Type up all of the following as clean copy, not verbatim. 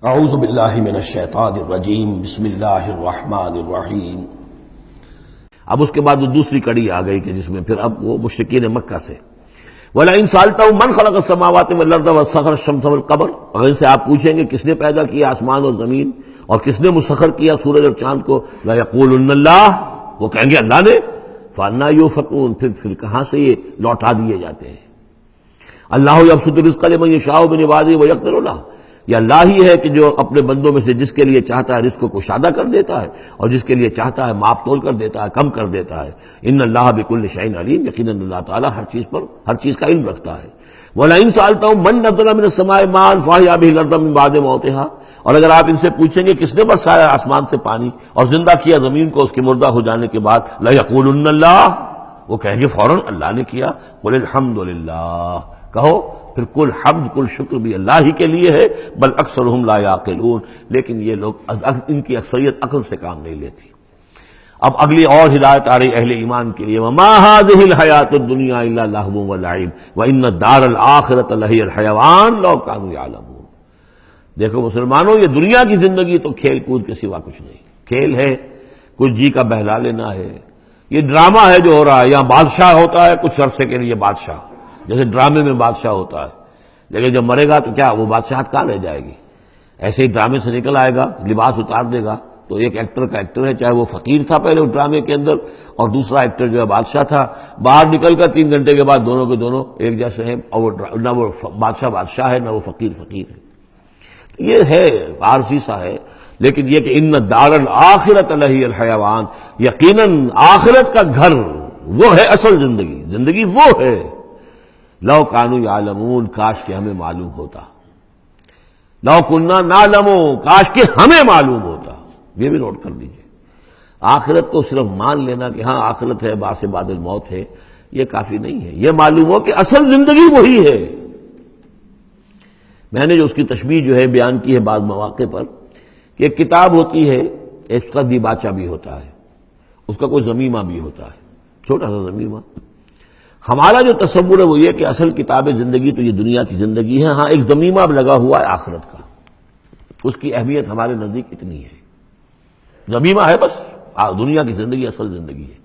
اعوذ باللہ من الشیطان الرجیم بسم اللہ الرحمن الرحیم۔ اب اس کے بعد دوسری کڑی آ گئی کہ جس میں پھر اب وہ مشرکین مکہ سے وَلَئِن سَأَلْتَهُم مَّنْ خَلَقَ السَّمَاوَاتِ وَالْأَرْضَ وَسَخَّرَ الشَّمْسَ وَالْقَمَرَ، اگر ان سے آپ پوچھیں گے کس نے پیدا کیا آسمان اور زمین اور کس نے مسخر کیا سورج اور چاند کو، لَيَقُولُنَّ اللَّهُ، وہ کہیں گے اللہ نے، فَأَنَّىٰ يُؤْفَكُونَ، پھر کہاں سے یہ لوٹا دیے جاتے ہیں۔ اللہ یبسط الرزق لمن یشاء من عباده ویقدر له، یہ اللہ ہی ہے کہ جو اپنے بندوں میں سے جس کے لیے چاہتا ہے رزق کو کشادہ کر دیتا ہے اور جس کے لیے چاہتا ہے ماپ تول کر دیتا ہے، کم کر دیتا ہے۔ ان اللہ بکل شیء علیم، یقیناً اللہ تعالیٰ ہر چیز پر ہر چیز کا علم رکھتا ہے۔ وَلَئِن سَأَلْتَهُم مَّن نَّزَّلَ مِنَ السَّمَاءِ مَاءً فَأَحْيَا بِهِ الْأَرْضَ مِن بَعْدِ مَوْتِهَا، اور اگر آپ ان سے پوچھیں گے کس نے برسایا آسمان سے پانی اور زندہ کیا زمین کو اس کے مردہ ہو جانے کے بعد، لَيَقُولُنَّ اللَّهُ، وہ کہیں گے فوراً اللہ نے کیا۔ قُلِ الْحَمْدُ لِلَّهِ، کہو پھر کل حمد کل شکر بھی اللہ ہی کے لیے ہے، بل اکثرہم لا یعقلون، لیکن یہ لوگ ان کی اکثریت عقل سے کام نہیں لیتی۔ اب اگلی اور ہدایت آ رہی اہل ایمان کے لیے، وما هذه الحیاۃ الدنیا الا لہو ولعب وان الدار الآخرۃ لہی الحیوان لو کانوا یعلمون۔ دیکھو مسلمانوں، یہ دنیا کی زندگی تو کھیل کود کے سوا کچھ نہیں، کھیل ہے، کچھ جی کا بہلا لینا ہے، یہ ڈرامہ ہے جو ہو رہا ہے۔ یہاں بادشاہ ہوتا ہے کچھ عرصے کے لیے بادشاہ، جیسے ڈرامے میں بادشاہ ہوتا ہے، لیکن جب مرے گا تو کیا وہ بادشاہت کہاں رہ جائے گی؟ ایسے ہی ڈرامے سے نکل آئے گا، لباس اتار دے گا تو ایک ایکٹر کا ایکٹر ہے، چاہے وہ فقیر تھا پہلے اس ڈرامے کے اندر اور دوسرا ایکٹر جو ہے بادشاہ تھا، باہر نکل کر 3 گھنٹے کے بعد دونوں کے دونوں ایک جیسے ہیں، اور نہ وہ بادشاہ ہے نہ وہ فقیر ہے۔ یہ ہے عارضی سا ہے، لیکن یہ کہ ان الدار الآخرۃ لہی الحیوان، یقیناً آخرت کا گھر وہ ہے اصل زندگی وہ ہے۔ لو کانوا یعلمون، کاش کہ ہمیں معلوم ہوتا، لو کننا نعلم، کاش کہ ہمیں معلوم ہوتا۔ یہ بھی نوٹ کر لیجیے، آخرت کو صرف مان لینا کہ ہاں آخرت ہے، بعد سے بعد الموت ہے، یہ کافی نہیں ہے۔ یہ معلوم ہو کہ اصل زندگی وہی ہے۔ میں نے جو اس کی تشبیہ جو ہے بیان کی ہے بعض مواقع پر، کہ ایک کتاب ہوتی ہے، اس کا دیباچہ بھی ہوتا ہے، اس کا کوئی ضمیمہ بھی ہوتا ہے، چھوٹا سا ضمیمہ۔ ہمارا جو تصور ہے وہ یہ کہ اصل کتاب زندگی تو یہ دنیا کی زندگی ہے، ہاں ایک ضمیمہ لگا ہوا ہے آخرت کا، اس کی اہمیت ہمارے نزدیک اتنی ہے۔ ضمیمہ ہے بس، دنیا کی زندگی اصل زندگی ہے۔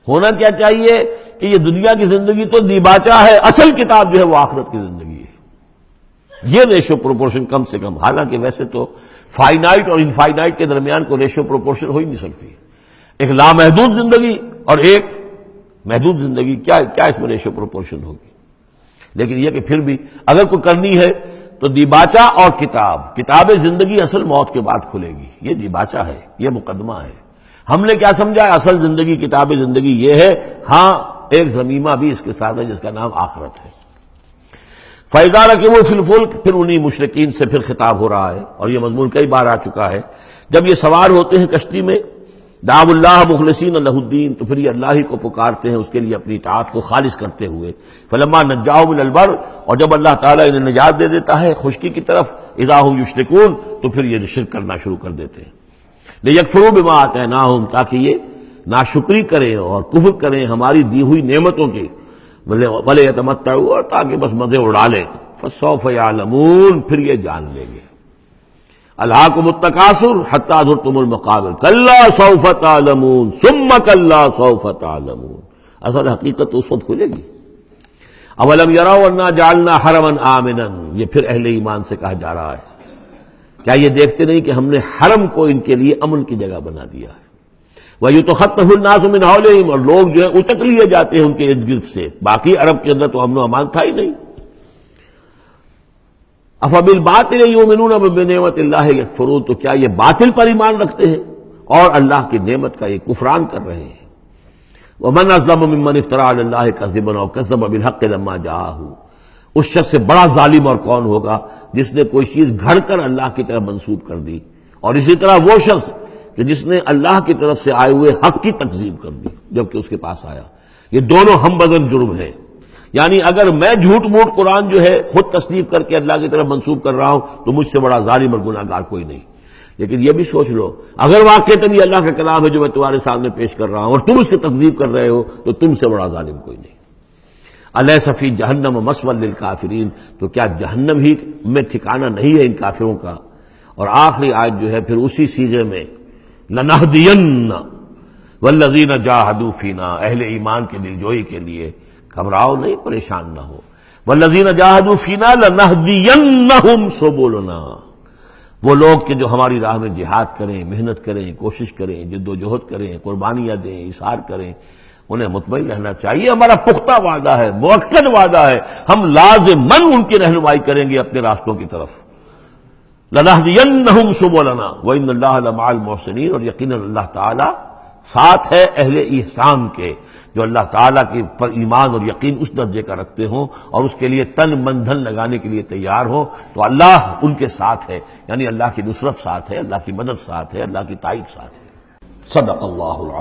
ہونا کیا چاہیے کہ یہ دنیا کی زندگی تو دیباچہ ہے، اصل کتاب جو ہے وہ آخرت کی زندگی ہے۔ یہ ریشو پروپورشن کم سے کم، حالانکہ ویسے تو فائنائٹ اور انفائنائٹ کے درمیان کوئی ریشو پروپورشن ہو ہی نہیں سکتی، ایک لامحدود زندگی اور ایک محدود زندگی، کیا اس میں ریشو پروپورشن ہوگی؟ لیکن یہ کہ پھر بھی اگر کوئی کرنی ہے تو دیباچہ اور کتاب زندگی اصل موت کے بعد کھلے گی، یہ دیباچہ ہے، یہ مقدمہ ہے۔ ہم نے کیا سمجھا ہے اصل زندگی کتاب زندگی یہ ہے، ہاں ایک ضمیمہ بھی اس کے ساتھ ہے جس کا نام آخرت ہے۔ فَإِذَا رَكِبُوا فِي الْفُلْكِ، پھر انہی مشرکین سے پھر خطاب ہو رہا ہے، اور یہ مضمون کئی بار آ چکا ہے۔ جب یہ سوار ہوتے ہیں کشتی میں، دعوا اللہ مخلصین لہ الدین، تو پھر یہ اللہ ہی کو پکارتے ہیں اس کے لیے اپنی اطاعت کو خالص کرتے ہوئے۔ فلما نجاہم الی البر، اور جب اللہ تعالیٰ انہیں نجات دے دیتا ہے خشکی کی طرف، اذا ہم یشرکون، تو پھر یہ شرک کرنا شروع کر دیتے ہیں۔ لیکفروا بما آتیناہم، تاکہ یہ ناشکری کریں اور کفر کریں ہماری دی ہوئی نعمتوں کی، ولیتمتعوا، اور تاکہ بس مزے اڑا لیں۔ فسوف یعلمون، پھر یہ جان لیں گے۔ الہاکم التکاثر حتی زرتم المقابر کلا سوف تعلمون ثم کلا سوف تعلمون، اصل حقیقت تو اس وقت کھلے گی۔ اولم یروا انا جعلنا حرما آمنا، یہ پھر اہل ایمان سے کہا جا رہا ہے، کیا یہ دیکھتے نہیں کہ ہم نے حرم کو ان کے لیے امن کی جگہ بنا دیا ہے۔ وَيُتَخَطَّفُ النَّاسُ مِنْ حَوْلِهِمْ، اور لوگ جو ہے اچک لیے جاتے ہیں ان کے ارد گرد سے، باقی عرب کے اندر تو امن و امان تھا ہی نہیں۔ افبالباطل یؤمنون وبنعمت اللہ یکفرون، تو کیا یہ باطل پر ایمان رکھتے ہیں اور اللہ کی نعمت کا یہ کفران کر رہے ہیں۔ ومن اظلم ممن افترى علی اللہ کذبا او کذب بالحق لما جاءہ، اس شخص سے بڑا ظالم اور کون ہوگا جس نے کوئی چیز گھڑ کر اللہ کی طرف منسوب کر دی، اور اسی طرح وہ شخص کہ جس نے اللہ کی طرف سے آئے ہوئے حق کی تکذیب کر دی جبکہ اس کے پاس آیا۔ یہ دونوں ہم بدن جرم ہیں، یعنی اگر میں جھوٹ موٹ قرآن جو ہے خود تصدیق کر کے اللہ کی طرف منسوب کر رہا ہوں تو مجھ سے بڑا ظالم اور گناہ گار کوئی نہیں۔ لیکن یہ بھی سوچ لو، اگر واقعتاً یہ اللہ کا کلام ہے جو میں تمہارے سامنے پیش کر رہا ہوں اور تم اس کی تکذیب کر رہے ہو تو تم سے بڑا ظالم کوئی نہیں۔ الیس فی جہنم مثوی للکافرین، تو کیا جہنم ہی میں ٹھکانہ نہیں ہے ان کافروں کا؟ اور آخری آیت جو ہے پھر اسی سیغے میں لنہدین والذین جاہدوا فینا، اہل ایمان کے دلجوئی کے لیے گھبراؤ نہیں، پریشان نہ ہو، والذین جاہدوا فینا لنہدینہم سبلنا، وہ لوگ کہ جو ہماری راہ میں جہاد کریں، محنت کریں، کوشش کریں، جد و جہد کریں، قربانیاں دیں، اظہار کریں، انہیں مطمئن رہنا چاہیے ہمارا پختہ وعدہ ہے، مؤکد وعدہ ہے، ہم لازماً ان کی رہنمائی کریں گے اپنے راستوں کی طرف۔ لَنَهْدِيَنَّهُمْ سُبُلَنَا وَإِنَّ اللَّهَ لَمَعَ الْمُحْسِنِينَ، اور یقیناً اللہ تعالیٰ ساتھ ہے اہل احسان کے، جو اللہ تعالیٰ کے پر ایمان اور یقین اس درجے کا رکھتے ہوں اور اس کے لیے تن من دھن لگانے کے لیے تیار ہوں، تو اللہ ان کے ساتھ ہے، یعنی اللہ کی نصرت ساتھ ہے، اللہ کی مدد ساتھ ہے، اللہ کی تائید ساتھ ہے۔ صدق اللہ العظیم۔